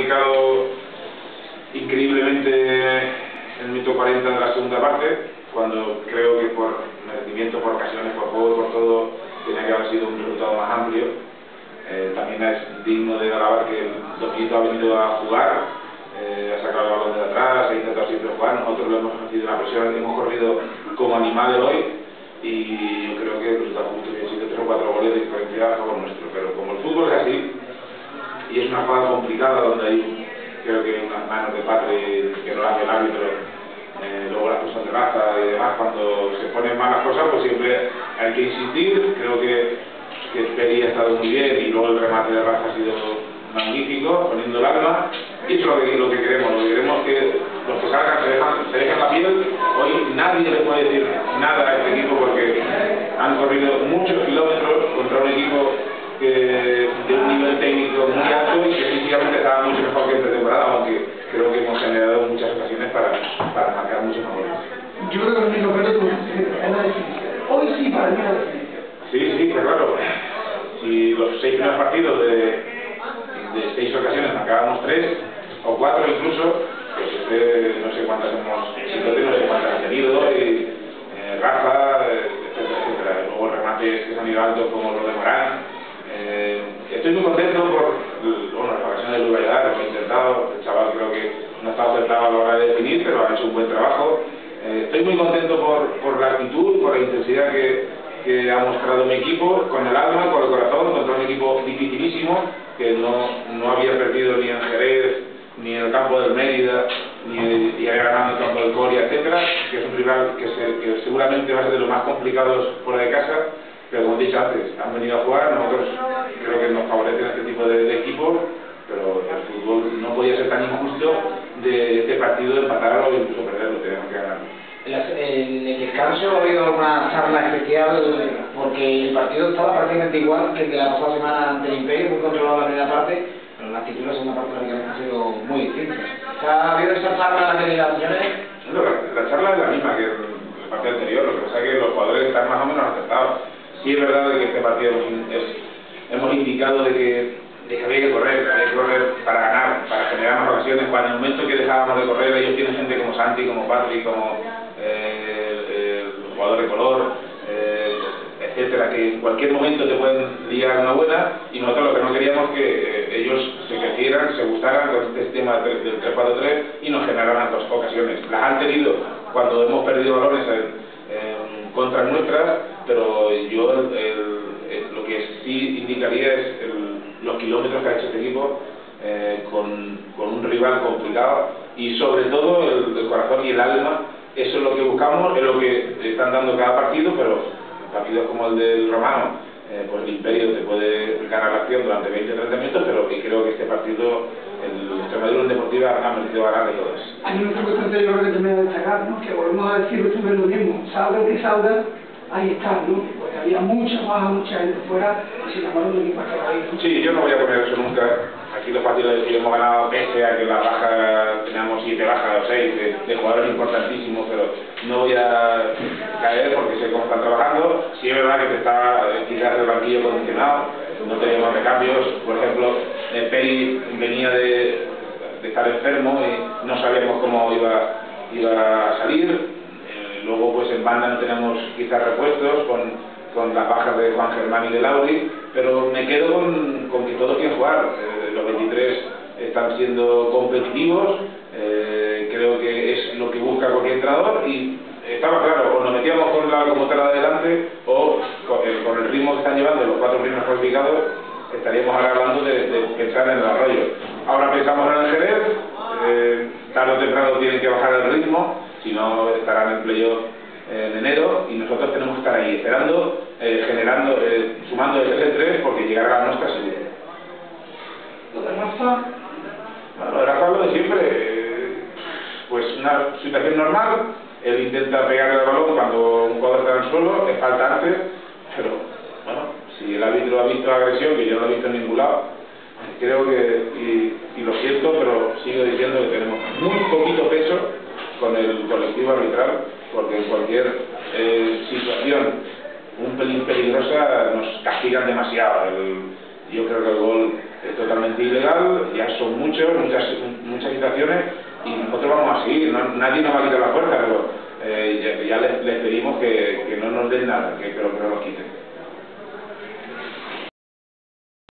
complicado increíblemente en el minuto 40 de la segunda parte, cuando creo que por merecimiento, por ocasiones, por juego y por todo, tenía que haber sido un resultado más amplio. También es digno de alabar que el Loquito ha venido a jugar, ha sacado el balón de atrás, ha intentado siempre jugar. Nosotros lo hemos ejercido la presión, hemos corrido como animales hoy, y yo creo que el resultado justo hubiera sido 3 o 4 goles de diferencia a favor nuestro. Pero como el fútbol es así, y es una jugada complicada donde hay, creo que hay unas manos de Patri que no las ve el árbitro, luego las cosas de raza y demás, cuando se ponen mal las cosas, pues siempre hay que insistir. Creo que Peri ha estado muy bien, y luego el remate de raza ha sido magnífico, poniendo el alma, y eso es lo que queremos. Lo que queremos es que los que salgan se dejan la piel. Hoy nadie le puede decir nada a este equipo, porque han corrido muchos kilómetros contra un equipo de un nivel técnico muy alto y que físicamente estaba mucho mejor que en pretemporada, aunque creo que hemos generado muchas ocasiones para marcar muchos goles. Yo creo que el único reto es la definición. Hoy sí, para mí la definición. Sí, pues claro. Si los 6 primeros partidos de 6 ocasiones marcábamos 3 o 4 incluso, pues no sé cuántas hemos, no sé cuántas han tenido, y Rafa, etcétera. Luego remates que se han ido altos como los de Morán. Estoy muy contento por las ocasiones de Luis Valladar, lo he intentado. El chaval creo que no ha estado acertado a la hora de definir, pero ha hecho un buen trabajo. Estoy muy contento por la actitud, por la intensidad que ha mostrado mi equipo, con el alma, con el corazón, contra un equipo dificilísimo, que no había perdido ni en Jerez, ni en el campo del Mérida, ni había ganado en el campo del Coria, etcétera, que es un rival que seguramente va a ser de los más complicados fuera de casa. Pero como he dicho antes, han venido a jugar. Nosotros creo que nos favorecen este tipo de equipos, pero el fútbol no podía ser tan injusto de este partido, de empatarlo o incluso perderlo. Tenemos que ganar. En el descanso ha habido alguna charla especial, porque el partido estaba prácticamente igual que el de la pasada semana ante el Imperio, muy controlado la primera parte, pero la actitud de la segunda parte prácticamente ha sido muy distinta. ¿Ha habido esta charla de generaciones? No, la charla es la misma que el partido anterior. Lo que pasa es que los jugadores están más o menos acertados. Sí es verdad que este partido hemos indicado de que había que correr para ganar, para generar más ocasiones. Cuando en el momento que dejábamos de correr, ellos tienen gente como Santi, como Patri, como el jugador de color, etcétera, que en cualquier momento te pueden liar una buena, y nosotros lo que no queríamos es que ellos se crecieran, se gustaran con este sistema del 3-4-3 y nos generaran dos ocasiones. Las han tenido cuando hemos perdido balones en contras nuestras, pero yo lo que sí indicaría es los kilómetros que ha hecho este equipo con un rival complicado, y sobre todo el corazón y el alma. Eso es lo que buscamos, es lo que están dando cada partido. Pero partidos como el del Romano, pues el Imperio te puede ganar la acción durante 20-30 minutos, pero creo que este partido, el Extremadura en Deportiva, ha merecido ganar de todos. Hay una cuestión que yo creo que también a destacar, ¿no? Que volvemos a decirlo siempre lo mismo: salga el que salga, ahí está, ¿no? Porque había mucha gente fuera y sin embargo no equipo que ahí. Sí, yo no voy a comer eso nunca. Aquí los partidos que hemos ganado, pese a que la baja, teníamos 7 bajas o 6 de jugadores importantísimos, pero no voy a caer porque sé cómo están trabajando. Sí es verdad que te está quizás el banquillo condicionado, no teníamos recambios. Por ejemplo, Peri venía de estar enfermo y no sabíamos cómo iba a salir. Luego pues en banda no tenemos quizás repuestos con las bajas de Juan Germán y de Lauri, pero me quedo con que todos quieren jugar. Los 23 están siendo competitivos, creo que es lo que busca cualquier entrenador, y estaba claro: o nos metíamos con la locomotora de adelante, o con el ritmo que están llevando los 4 primeros clasificados estaríamos ahora hablando de pensar en el arroyo. Ahora pensamos en el Jerez, tarde o temprano tienen que bajar el ritmo, si no estarán en playoff en enero, y nosotros tenemos que estar ahí esperando, generando, sumando de 3 en 3, porque llegará la nuestra seguro. Lo de Rafa. Bueno, lo de Rafa, lo de siempre, pues una situación normal. Él intenta pegarle el balón cuando un jugador está en el suelo, es falta antes, pero bueno, si el árbitro ha visto agresión, que yo no lo he visto en ningún lado, creo que, y lo siento, pero sigo diciendo que tenemos muy poquito peso con el colectivo arbitral, porque en cualquier situación un pelín peligrosa nos castigan demasiado. Yo creo que el gol es totalmente ilegal, ya son muchas situaciones y nosotros vamos a seguir, nadie nos va a quitar la fuerza, pero ya les pedimos que no nos den nada, pero que no nos quiten.